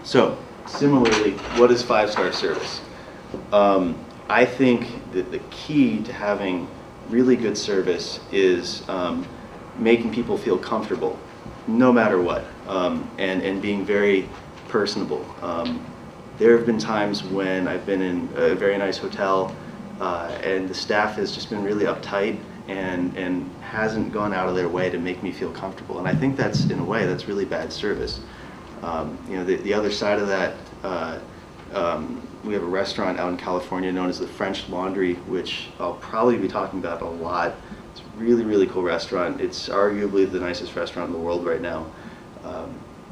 So similarly, what is five-star service? I think that the key to having really good service is making people feel comfortable, no matter what, and being very personable. There have been times when I've been in a very nice hotel and the staff has just been really uptight and hasn't gone out of their way to make me feel comfortable. And I think that's, in a way, that's really bad service. You know, the other side of that, we have a restaurant out in California known as the French Laundry, which I'll probably be talking about a lot. It's a really, really cool restaurant. It's arguably the nicest restaurant in the world right now.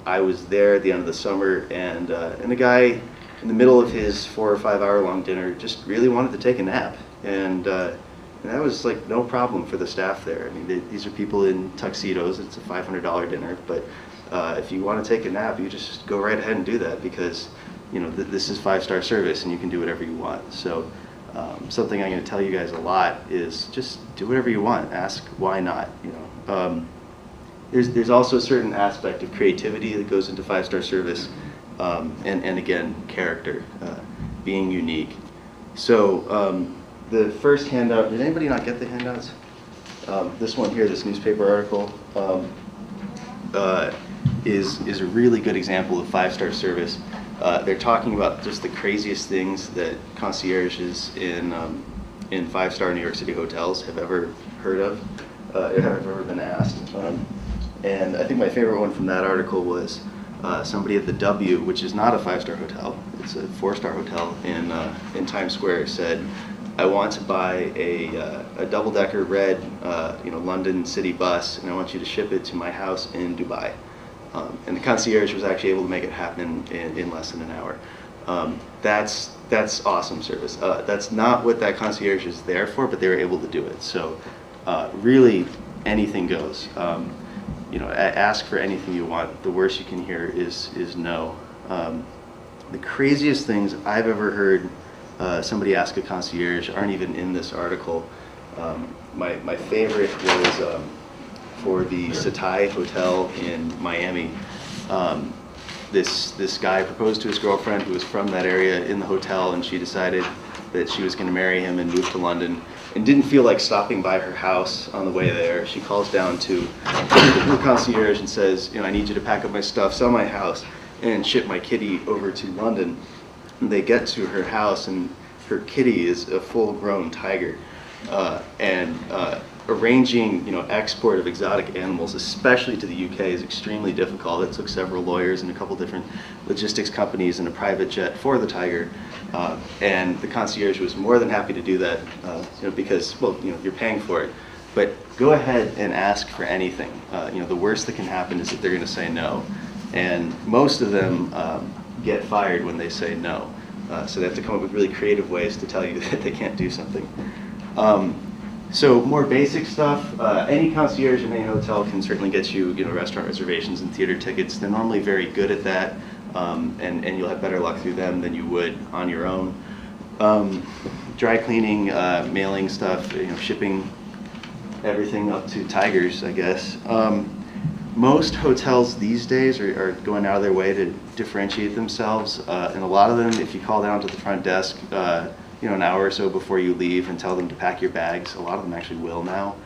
I was there at the end of the summer, and a guy in the middle of his 4 or 5 hour long dinner just really wanted to take a nap. And that was like no problem for the staff there. I mean, these are people in tuxedos. It's a $500 dinner, but if you want to take a nap, you just go right ahead and do that, because you know this is five-star service and you can do whatever you want. So something I'm going to tell you guys a lot is just do whatever you want. Ask why not. You know, there's also a certain aspect of creativity that goes into five-star service, and again, character, being unique. So the first handout, did anybody not get the handouts? This one here, this newspaper article, is a really good example of five-star service. They're talking about just the craziest things that concierges in five-star New York City hotels have ever heard of, have ever been asked. And I think my favorite one from that article was somebody at the W, which is not a five-star hotel, it's a 4-star hotel in Times Square, said, I want to buy a double-decker red London city bus, and I want you to ship it to my house in Dubai. And the concierge was actually able to make it happen in less than an hour. That's awesome service. That's not what that concierge is there for, but they were able to do it. So really, anything goes. Ask for anything you want. The worst you can hear is no. The craziest things I've ever heard somebody ask a concierge aren't even in this article. My favorite was for the Satai Hotel in Miami. This guy proposed to his girlfriend who was from that area in the hotel, and she decided that she was going to marry him and move to London, and didn't feel like stopping by her house on the way there. She calls down to the concierge and says, I need you to pack up my stuff, sell my house, and ship my kitty over to London. And they get to her house, and her kitty is a full-grown tiger. Arranging export of exotic animals, especially to the UK, is extremely difficult. It took several lawyers and a couple different logistics companies and a private jet for the tiger, and the concierge was more than happy to do that, because you're paying for it. But go ahead and ask for anything. The worst that can happen is that they're going to say no, and most of them get fired when they say no. So they have to come up with really creative ways to tell you that they can't do something. So more basic stuff, any concierge in any hotel can certainly get you, restaurant reservations and theater tickets. They're normally very good at that, and you'll have better luck through them than you would on your own. Dry cleaning, mailing stuff, shipping everything up to tigers, I guess. Most hotels these days are going out of their way to differentiate themselves, and a lot of them, if you call down to the front desk, an hour or so before you leave and tell them to pack your bags, a lot of them actually will now.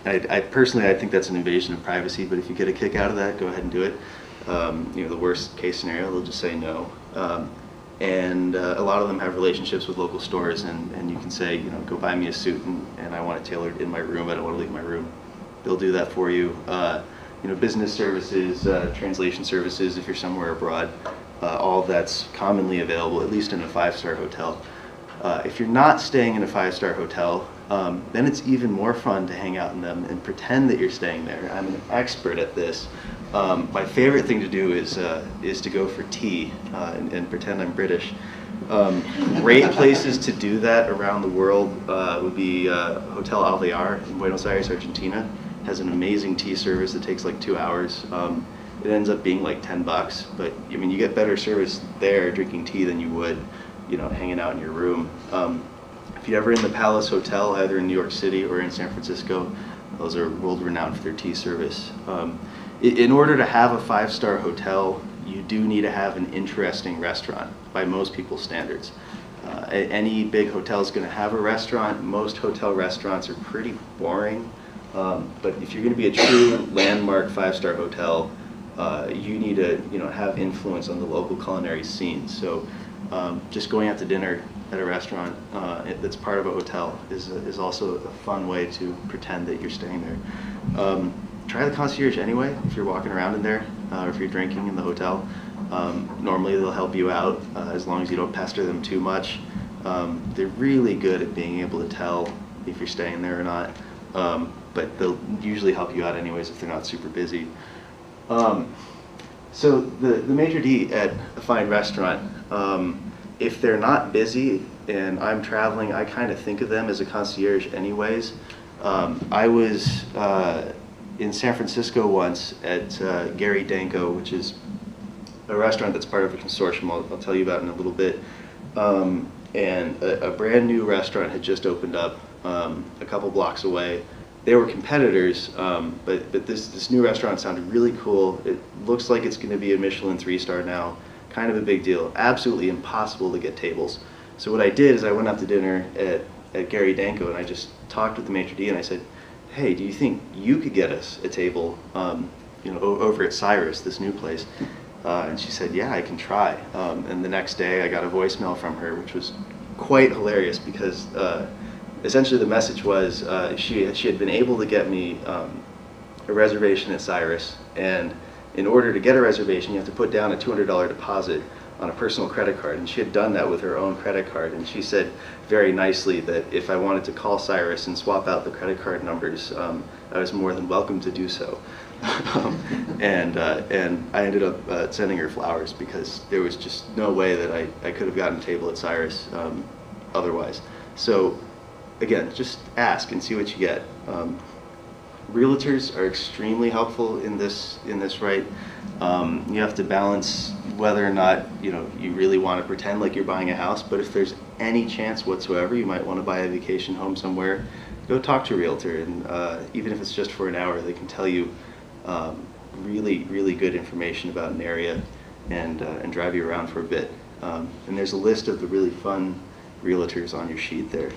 I personally think that's an invasion of privacy, but if you get a kick out of that, go ahead and do it. The worst case scenario, they'll just say no. And a lot of them have relationships with local stores, and you can say, go buy me a suit, and I want it tailored in my room. I don't want to leave my room. They'll do that for you. Business services, translation services if you're somewhere abroad. All of that's commonly available, at least in a 5-star hotel. If you're not staying in a 5-star hotel, then it's even more fun to hang out in them and pretend that you're staying there. I'm an expert at this. My favorite thing to do is to go for tea and pretend I'm British. Great places to do that around the world would be Hotel Alvear in Buenos Aires, Argentina. Has an amazing tea service that takes like 2 hours. It ends up being like $10, but you get better service there drinking tea than you would, hanging out in your room. If you're ever in the Palace Hotel, either in New York City or in San Francisco, those are world renowned for their tea service. in order to have a 5-star hotel, you do need to have an interesting restaurant by most people's standards. Any big hotel is going to have a restaurant. Most hotel restaurants are pretty boring. But if you're going to be a true landmark 5-star hotel, you need to have influence on the local culinary scene. So just going out to dinner at a restaurant that's part of a hotel is also a fun way to pretend that you're staying there. Try the concierge anyway if you're walking around in there, or if you're drinking in the hotel. Normally they'll help you out as long as you don't pester them too much. They're really good at being able to tell if you're staying there or not, but they'll usually help you out anyways if they're not super busy. So the maitre d' at a fine restaurant, if they're not busy and I'm traveling, I kind of think of them as a concierge anyways. I was in San Francisco once at Gary Danko, which is a restaurant that's part of a consortium I'll tell you about in a little bit. And a brand new restaurant had just opened up a couple blocks away. They were competitors, but this new restaurant sounded really cool. It looks like it's going to be a Michelin 3-star now. Kind of a big deal. Absolutely impossible to get tables. So what I did is I went out to dinner at Gary Danko and I just talked with the maitre d' and I said, hey, do you think you could get us a table over at Cyrus, this new place? And she said, yeah, I can try. And the next day I got a voicemail from her, which was quite hilarious because essentially the message was she had been able to get me a reservation at Cyrus, and in order to get a reservation you have to put down a $200 deposit on a personal credit card, and she had done that with her own credit card, and she said very nicely that if I wanted to call Cyrus and swap out the credit card numbers, I was more than welcome to do so. And I ended up sending her flowers because there was just no way that I could have gotten a table at Cyrus otherwise. So again, just ask and see what you get. Realtors are extremely helpful in this right. You have to balance whether or not you really want to pretend like you're buying a house, but if there's any chance whatsoever you might want to buy a vacation home somewhere, go talk to a realtor, and even if it's just for an hour, they can tell you really good information about an area and drive you around for a bit. And there's a list of the really fun realtors on your sheet there.